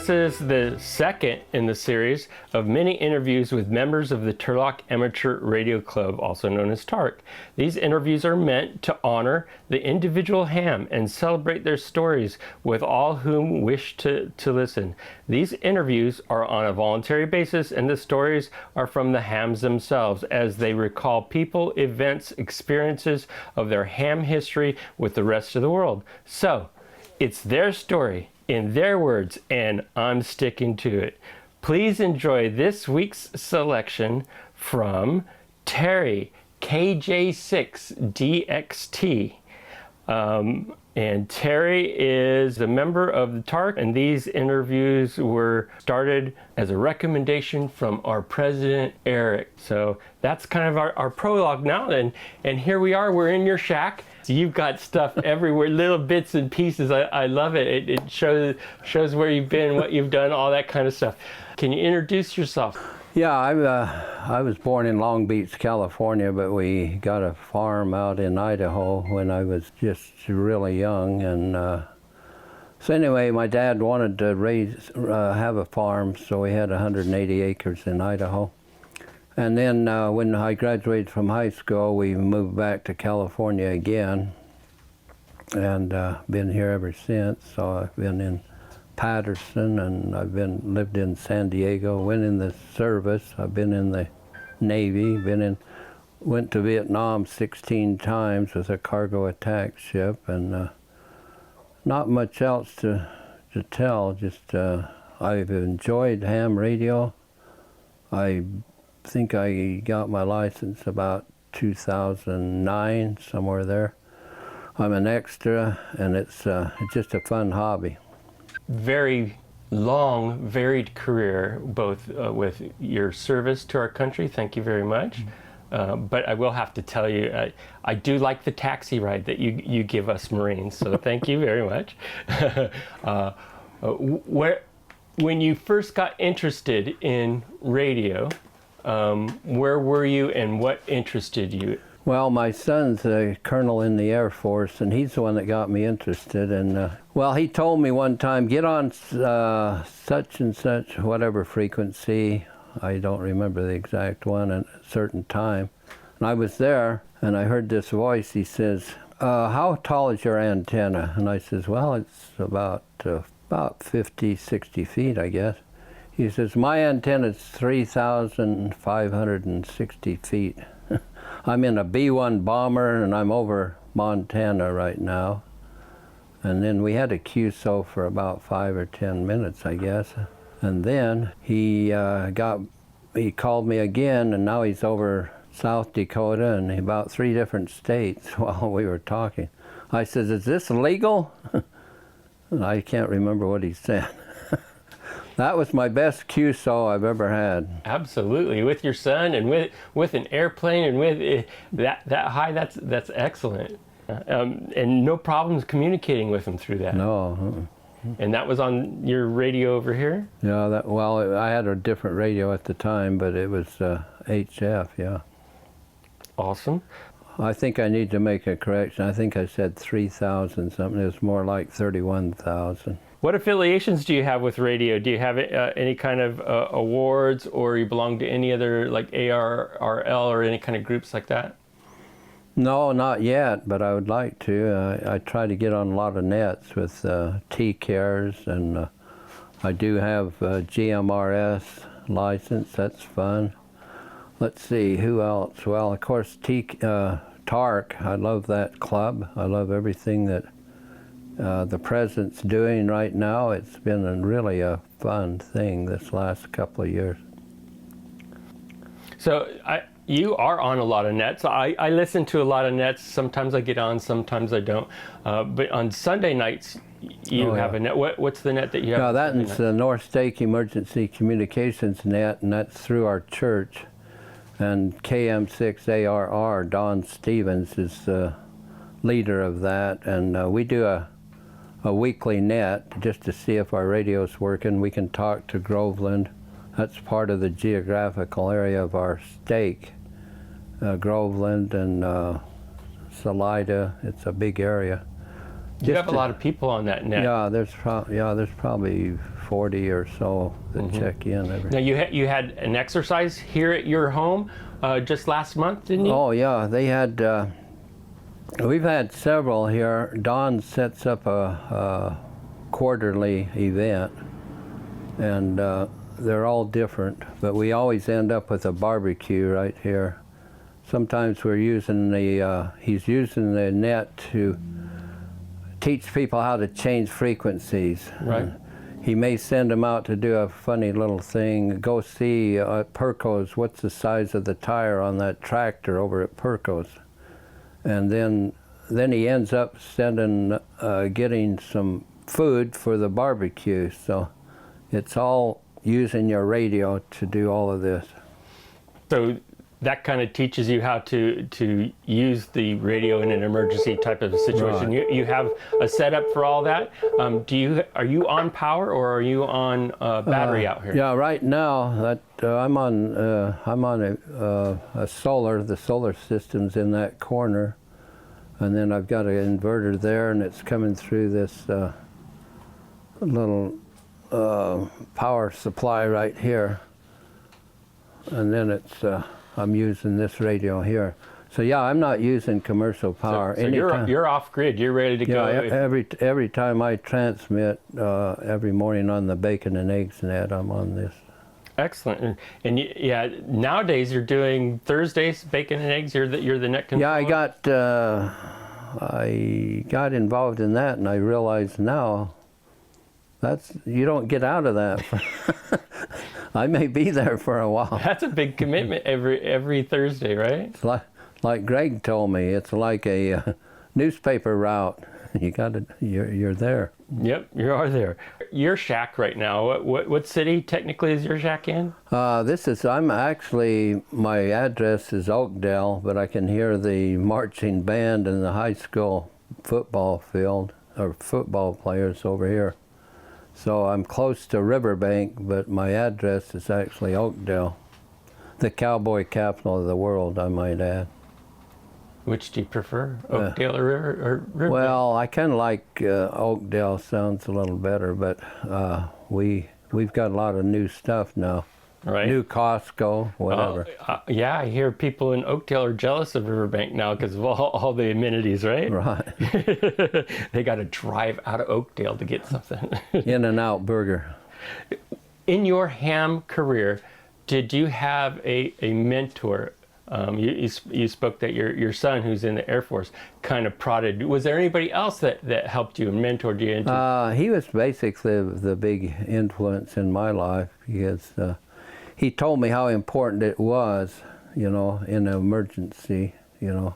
This is the second in the series of many interviews with members of the Turlock Amateur Radio Club, also known as TARC. These interviews are meant to honor the individual ham and celebrate their stories with all whom wish to listen. These interviews are on a voluntary basis, and the stories are from the hams themselves as they recall people, events, experiences of their ham history with the rest of the world. So, it's their story, in their words, and I'm sticking to it. Please enjoy this week's selection from Terry, KJ6DXT. And Terry is a member of the TARC, and these interviews were started as a recommendation from our president, Eric. So that's kind of our prologue now, and here we are, we're in your shack. So you've got stuff everywhere, little bits and pieces. I love it. It shows where you've been, what you've done, all that kind of stuff. Can you introduce yourself? Yeah, I was born in Long Beach, California, but we got a farm out in Idaho when I was just really young. And so anyway, my dad wanted to have a farm, so we had 180 acres in Idaho. And then when I graduated from high school, we moved back to California again, and been here ever since. So I've been in Patterson, and I've lived in San Diego, went in the service, I've been in the Navy, went to Vietnam 16 times with a cargo attack ship, and not much else to tell, just I've enjoyed ham radio. I think I got my license about 2009, somewhere there. I'm an extra, and it's just a fun hobby. Very long, varied career, both with your service to our country. Thank you very much. But I will have to tell you, I do like the taxi ride that you give us Marines, so thank you very much. When you first got interested in radio, where were you and what interested you? Well, my son's a colonel in the Air Force, and he's the one that got me interested. And well, he told me one time, get on such and such, whatever frequency, I don't remember the exact one, at a certain time. And I was there, and I heard this voice. He says, how tall is your antenna? And I says, well, it's about 50, 60 feet, I guess. He says, my antenna is 3,560 feet. I'm in a B-1 bomber, and I'm over Montana right now. And then we had a QSO for about 5 or 10 minutes, I guess. And then he called me again, and now he's over South Dakota and about 3 different states while we were talking. I said, is this legal? And I can't remember what he said. That was my best QSO I've ever had. Absolutely, with your son and with an airplane and with that high, that's excellent. And no problems communicating with him through that. No. And that was on your radio over here? Yeah, well, I had a different radio at the time, but it was HF, yeah. Awesome. I think I need to make a correction. I think I said 3,000 something. It was more like 31,000. What affiliations do you have with radio? Do you have any kind of awards, or you belong to any other, like ARRL or any kind of groups like that? No, not yet, but I would like to. I try to get on a lot of nets with T-Cares, and I do have GMRS license. That's fun. Let's see, who else? Well, of course, TARC. I love that club. I love everything that the president's doing right now. It's been really a fun thing this last couple of years. So you are on a lot of nets. I listen to a lot of nets. Sometimes I get on, sometimes I don't. But on Sunday nights, you have a net. What's the net that you have? No, that's the North Stake Emergency Communications net, and that's through our church. And KM6ARR, Don Stevens, is the leader of that. And we do a weekly net just to see if our radio's working. We can talk to Groveland. That's part of the geographical area of our stake. Groveland and Salida, it's a big area. You have a lot of people on that net. Yeah, there's probably 40 or so that check in every. Now you had an exercise here at your home just last month, didn't you? Oh yeah, they had. We've had several here. Don sets up a quarterly event, and they're all different, but we always end up with a barbecue right here. Sometimes we're using he's using the net to teach people how to change frequencies. Right. He may send them out to do a funny little thing. Go see at Perco's what's the size of the tire on that tractor over at Perco's. And then he ends up getting some food for the barbecue. So it's all using your radio to do all of this. So that kind of teaches you how to use the radio in an emergency type of situation. Right. You have a setup for all that. Are you on power or are you on battery out here? Yeah, right now that I'm on a solar. The solar system's in that corner, and then I've got an inverter there, and it's coming through this little power supply right here, and then it's. I'm using this radio here. So yeah, I'm not using commercial power. So you're off grid. You're ready to go. Every time I transmit every morning on the bacon and eggs net, I'm on this. Excellent. And yeah, nowadays you're doing Thursdays bacon and eggs. You're the net controller. Yeah, I got involved in that, and I realize now you don't get out of that. I may be there for a while. That's a big commitment every Thursday, right? It's like Greg told me, it's like a newspaper route. You're there. Yep, you are there. Your shack right now. What city technically is your shack in? My address is Oakdale, but I can hear the marching band in the high school football field or football players over here. So I'm close to Riverbank, but my address is actually Oakdale, the cowboy capital of the world, I might add. Which do you prefer, Oakdale or Riverbank? Well, I kind of like Oakdale. Sounds a little better, but we've got a lot of new stuff now. Right. New Costco, whatever. Yeah, I hear people in Oakdale are jealous of Riverbank now because of all the amenities, right? Right. They got to drive out of Oakdale to get something. In-N-Out Burger. In your ham career, did you have a mentor? You spoke that your son, who's in the Air Force, kind of prodded. Was there anybody else that helped you and mentored you into? He was basically the big influence in my life because he told me how important it was, in an emergency, and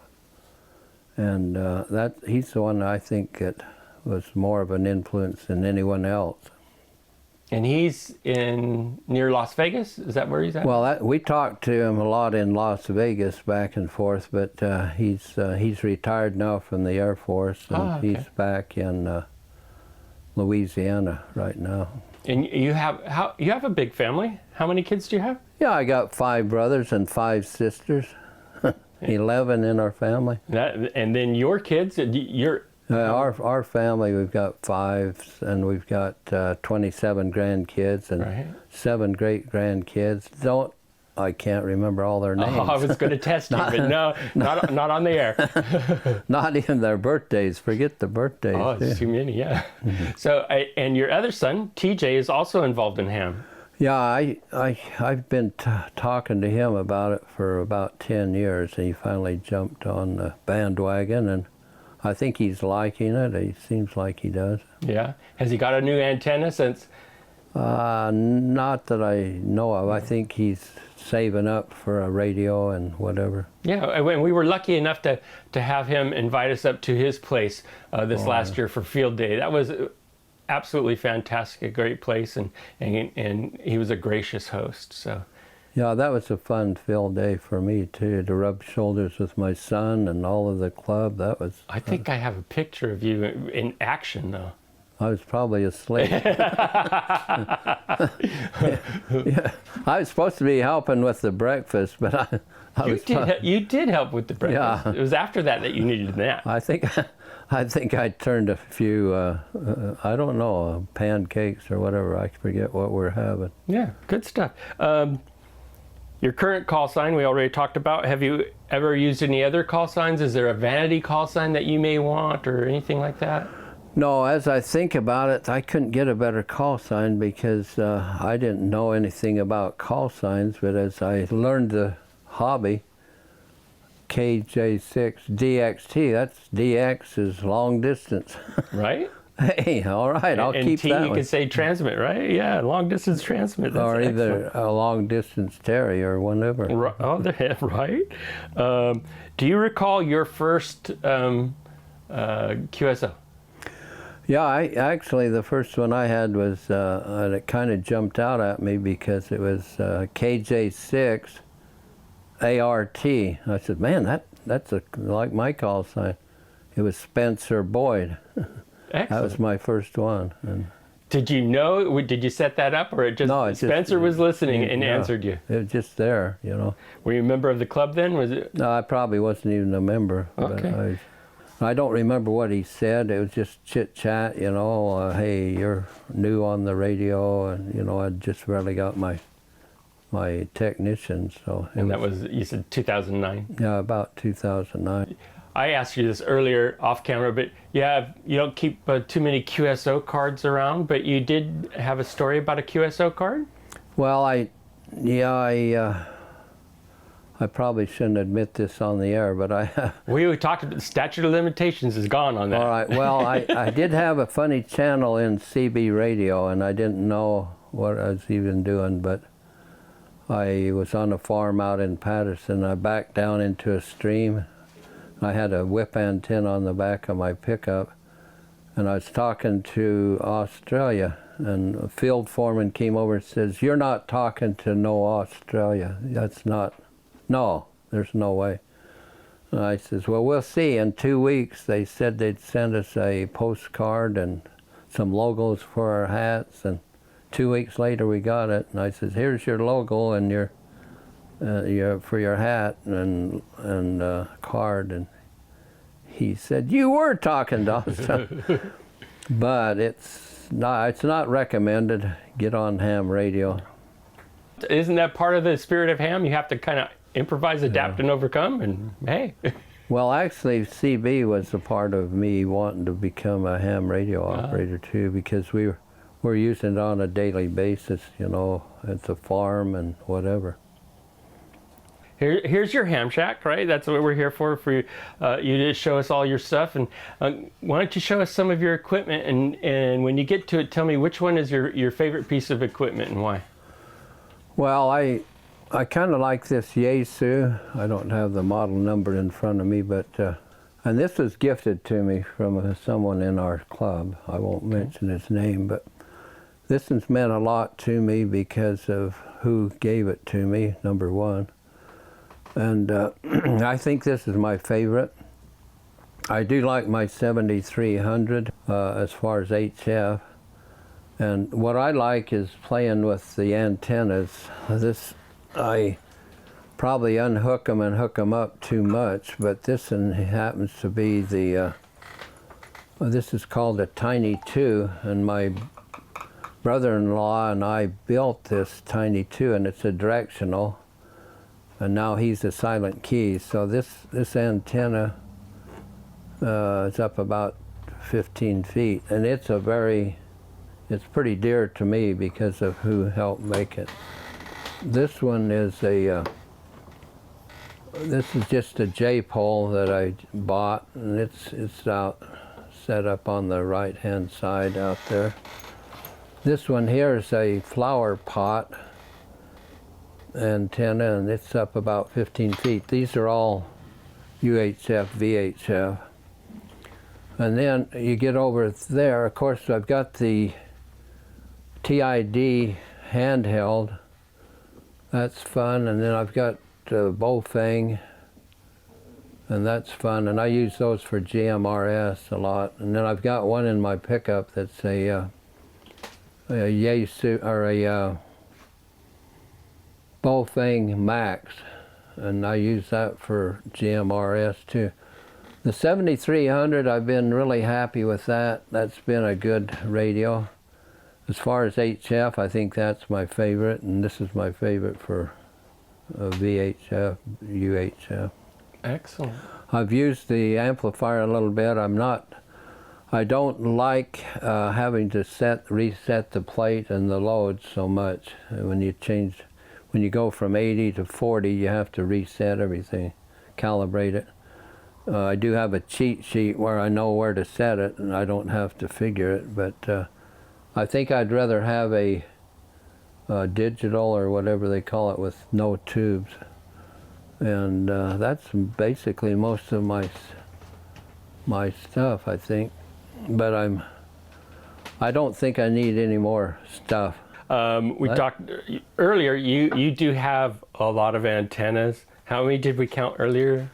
he's the one I think that was more of an influence than anyone else. And he's near Las Vegas? Is that where he's at? Well, we talked to him a lot in Las Vegas back and forth, but he's retired now from the Air Force, and he's back in Louisiana right now. And you have a big family. How many kids do you have? Yeah, I got 5 brothers and 5 sisters. 11 in our family. And then your kids, our family, we've got 5, and we've got 27 grandkids and 7 great grandkids. I can't remember all their names. Oh, I was going to test you, but no, not on the air. Not even their birthdays. Forget the birthdays. Oh, it's too many, yeah. So, and your other son, TJ, is also involved in ham. Yeah, I've been talking to him about it for about 10 years. He finally jumped on the bandwagon, and I think he's liking it. He seems like he does. Yeah. Has he got a new antenna since? Not that I know of. I think he's saving up for a radio and whatever. Yeah, and we were lucky enough to have him invite us up to his place this last year for field day. That was absolutely fantastic, a great place, and he was a gracious host. So. Yeah, that was a fun field day for me too, to rub shoulders with my son and all of the club. That was. I think I have a picture of you in action though. I was probably asleep. Yeah. I was supposed to be helping with the breakfast, but you did help with the breakfast. Yeah. It was after that you needed a nap. I think I turned a few, I don't know, pancakes or whatever. I forget what we're having. Yeah, good stuff. Your current call sign we already talked about. Have you ever used any other call signs? Is there a vanity call sign that you may want or anything like that? No, as I think about it, I couldn't get a better call sign because I didn't know anything about call signs, but as I learned the hobby, KJ6 DXT, that's DX is long distance. Right? Hey, all right, I'll keep T, that you one. could say transmit, right? Yeah, long distance transmit. That's Or either excellent. a long distance Terry or whatever. Oh, right. Do you recall your first QSO? Yeah, actually the first one I had was, and it kind of jumped out at me because it was KJ6 ART. I said, man, that's like my call sign. It was Spencer Boyd. Excellent. That was my first one. And did you know, did you set that up, or it just, no, Spencer was listening and answered you? It was just there, you know. Were you a member of the club then? Was it? No, I probably wasn't even a member. Okay. But I don't remember what he said. It was just chit-chat, you know. Hey, you're new on the radio, and, you know, I'd just barely got my technician, so. And that was, you said 2009? Yeah, about 2009. I asked you this earlier off camera, but you don't keep too many QSO cards around, but you did have a story about a QSO card? Well, I probably shouldn't admit this on the air, but We talked about the statute of limitations is gone on that. all right, well, I did have a funny channel in CB radio, and I didn't know what I was even doing, but I was on a farm out in Patterson. I backed down into a stream. I had a whip antenna on the back of my pickup, and I was talking to Australia, and a field foreman came over and says, "You're not talking to no Australia. That's not, no, there's no way." And I says, "Well, we'll see. In 2 weeks, they said they'd send us a postcard and some logos for our hats, and 2 weeks later we got it." And I says, "Here's your logo and your for your hat and card." And he said, "You were talking to us." But it's not recommended. Get on ham radio. Isn't that part of the spirit of ham? You have to kind of improvise, adapt, and overcome, and hey. Well, actually, CB was a part of me wanting to become a ham radio operator too, because we're using it on a daily basis, you know, at the farm and whatever. Here's your ham shack, right? That's what we're here for you to show us all your stuff. And why don't you show us some of your equipment, and when you get to it, tell me which one is your favorite piece of equipment and why. Well, I kind of like this Yaesu. I don't have the model number in front of me, but and this was gifted to me from someone in our club. I won't mention his name, but this has meant a lot to me because of who gave it to me, number one. And I think this is my favorite. I do like my 7300 as far as HF. And what I like is playing with the antennas. I probably unhook them and hook them up too much, but this one happens to be this is called a Tiny 2, and my brother-in-law and I built this Tiny 2, and it's a directional. And now he's a silent key. So this antenna is up about 15 feet, and it's pretty dear to me because of who helped make it. This one is this is just a J-pole that I bought, and it's out set up on the right-hand side out there. This one here is a flower pot antenna, and it's up about 15 feet. These are all UHF, VHF. And then you get over there, of course, I've got the TID handheld. That's fun. And then I've got Bofang and that's fun. And I use those for GMRS a lot. And then I've got one in my pickup that's a Yaesu or a Bofang Max, and I use that for GMRS too. The 7300, I've been really happy with that. That's been a good radio. As far as HF, I think that's my favorite, and this is my favorite for VHF, UHF. Excellent. I've used the amplifier a little bit. I don't like having to reset the plate and the load so much. When you go from 80 to 40, you have to reset everything, calibrate it. I do have a cheat sheet where I know where to set it, and I don't have to figure it, but I think I'd rather have a digital or whatever they call it with no tubes. And that's basically most of my stuff, I think. But I don't think I need any more stuff. We talked earlier, you do have a lot of antennas. How many did we count earlier?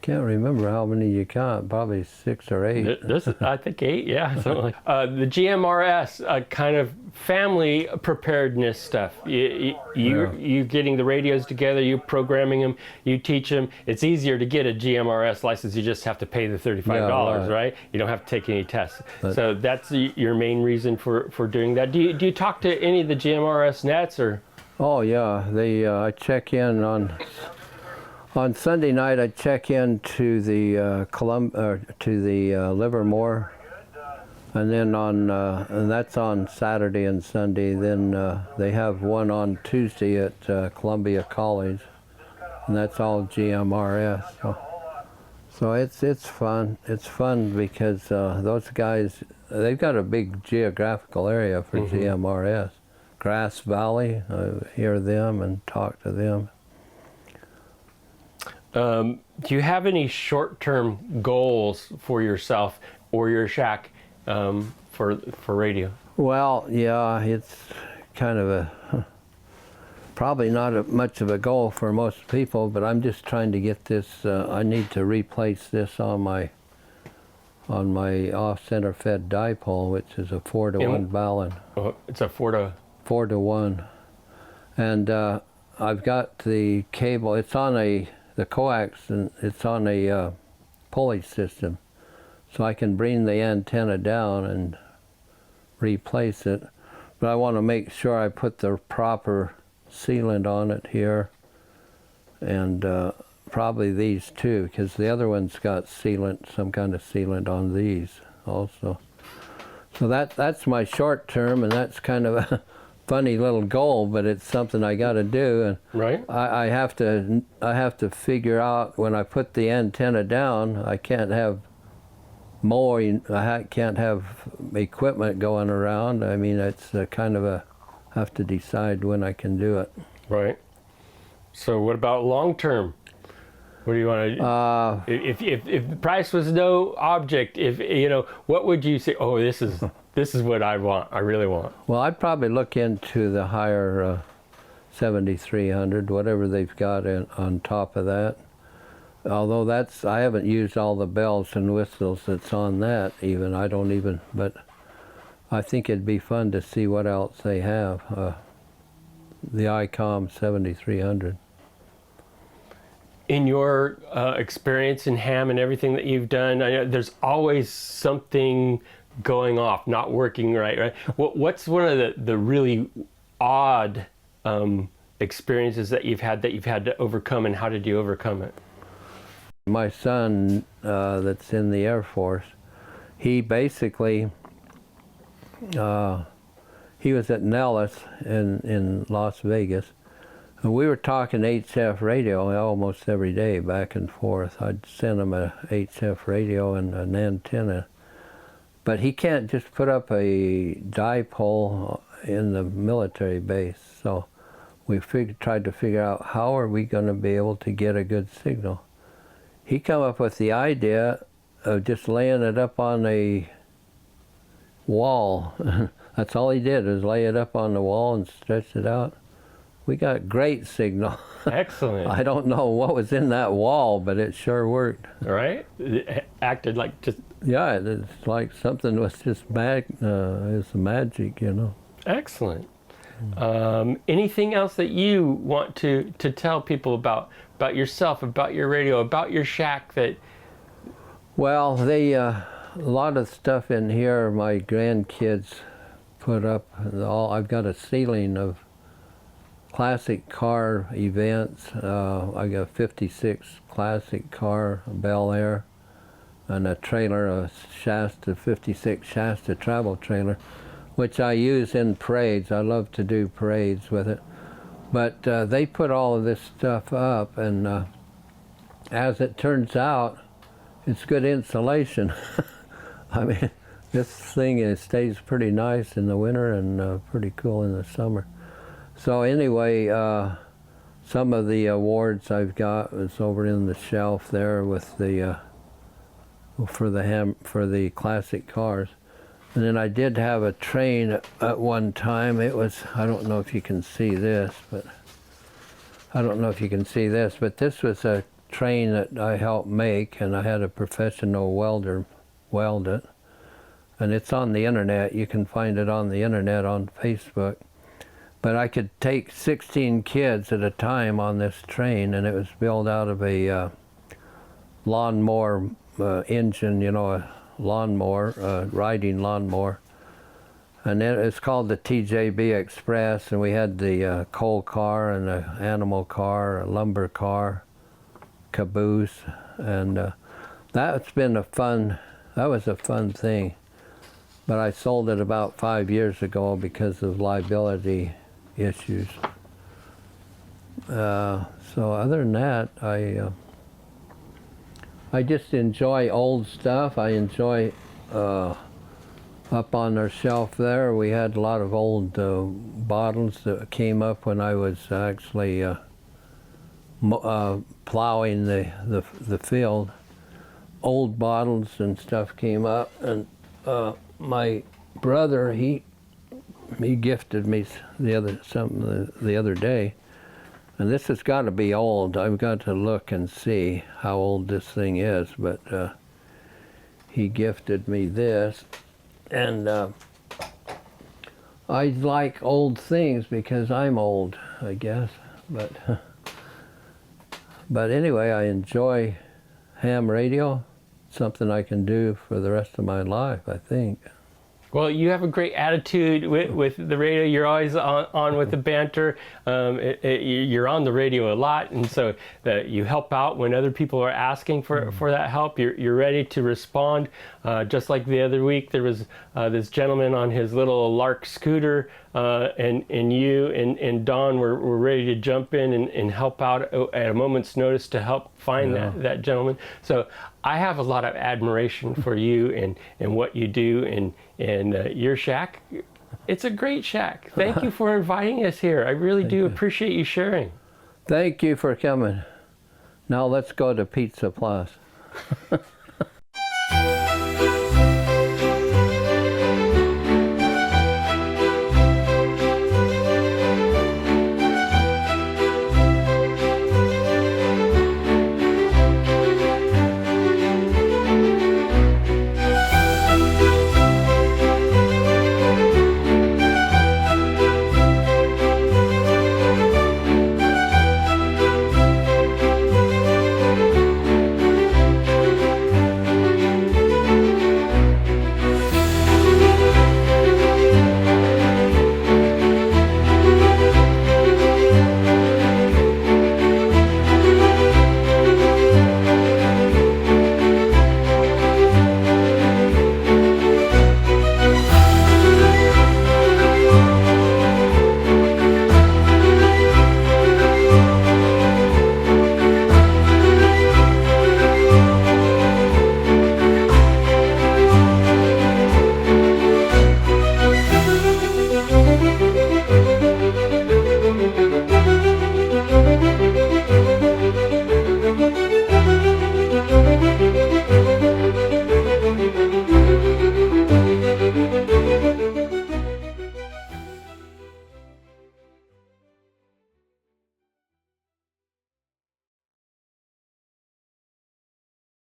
Can't remember how many you count, probably 6 or 8. I think 8, yeah. Something like the GMRS kind of family preparedness stuff. You getting the radios together, you programming them, you teach them. It's easier to get a GMRS license. You just have to pay the $35, right? You don't have to take any tests. So that's your main reason for doing that. Do you talk to any of the GMRS nets or? Oh yeah, I check in on Sunday night. I check in to the Livermore, and then and that's on Saturday and Sunday. Then they have one on Tuesday at Columbia College, and that's all GMRS. So it's fun. It's fun because those guys, they've got a big geographical area for GMRS. Grass Valley, I hear them and talk to them. Do you have any short-term goals for yourself or your shack for radio? Well, yeah, it's kind of probably not much of a goal for most people, but I'm just trying to get this. I need to replace this on my off-center fed dipole, which is a 4-to-1 Ballon. Oh, it's a 4-to-1, and I've got the cable. It's on the coax, and it's on a pulley system, so I can bring the antenna down and replace it. But I want to make sure I put the proper sealant on it here, and probably these too, because the other one's got sealant, some kind of sealant on these also. So that's my short term, and that's kind of a funny little goal, but it's something I got to do. And right. I have to figure out when I put the antenna down, I can't have I can't have equipment going around. I mean, it's kind of I have to decide when I can do it. Right. So what about long term? What do you want to do? If the price was no object, what would you say? Oh, this is what I want. I really want. Well, I'd probably look into the higher 7300, whatever they've got on top of that. Although I haven't used all the bells and whistles that's on that even. I don't even, but I think it'd be fun to see what else they have. The ICOM 7300. In your experience in ham and everything that you've done, I know there's always something going off, not working right? What's one of the really odd experiences that you've had to overcome, and how did you overcome it? My son that's in the Air Force, he basically, he was at Nellis in Las Vegas, and we were talking HF radio almost every day, back and forth. I'd send him a HF radio and an antenna. But he can't just put up a dipole in the military base. So we tried to figure out how are we going to be able to get a good signal. He come up with the idea of just laying it up on a wall. That's all he did, was lay it up on the wall and stretch it out. we got great signal. Excellent. I don't know what was in that wall, but it sure worked. Right? It acted like just... Yeah, it's like something was just it's magic, you know. Excellent. Anything else that you want to tell people about yourself, about your radio, about your shack that... Well, a lot of stuff in here my grandkids put up. I've got a ceiling of classic car events. I got a 56 classic car, a Bel Air, and a trailer, a Shasta 56 Shasta travel trailer, which I use in parades. I love to do parades with it. But they put all of this stuff up, and as it turns out, it's good insulation. I mean, this thing, it stays pretty nice in the winter and pretty cool in the summer. So anyway, some of the awards I've got is over in the shelf there with the for the classic cars. And then I did have a train at one time. It was, I don't know if you can see this, but this was a train that I helped make, and I had a professional welder weld it. And it's on the internet. You can find it on the internet on Facebook. But I could take 16 kids at a time on this train, and it was built out of a lawnmower engine, you know, a lawnmower, riding lawnmower. And then it's called the TJB Express, and we had the coal car and the animal car, a lumber car, caboose, and that was a fun thing. But I sold it about 5 years ago because of liability issues. So other than that, I just enjoy old stuff. I enjoy up on our shelf there, we had a lot of old bottles that came up when I was actually plowing the field. Old bottles and stuff came up, and my brother, he gifted me something the other day, and this has got to be old. I've got to look and see how old this thing is, but he gifted me this, and I like old things because I'm old, I guess, but anyway, I enjoy ham radio. Something I can do for the rest of my life, I think. Well, you have a great attitude with the radio. You're always on with the banter. You're on the radio a lot, and so you help out when other people are asking for that help. You're ready to respond. Just like the other week, there was this gentleman on his little Lark scooter, and you and Don were ready to jump in and help out at a moment's notice to help find that gentleman. So I have a lot of admiration for you and what you do and your shack. It's a great shack. Thank you for inviting us here. I really do appreciate you sharing. Thank you for coming. Now let's go to Pizza Plus.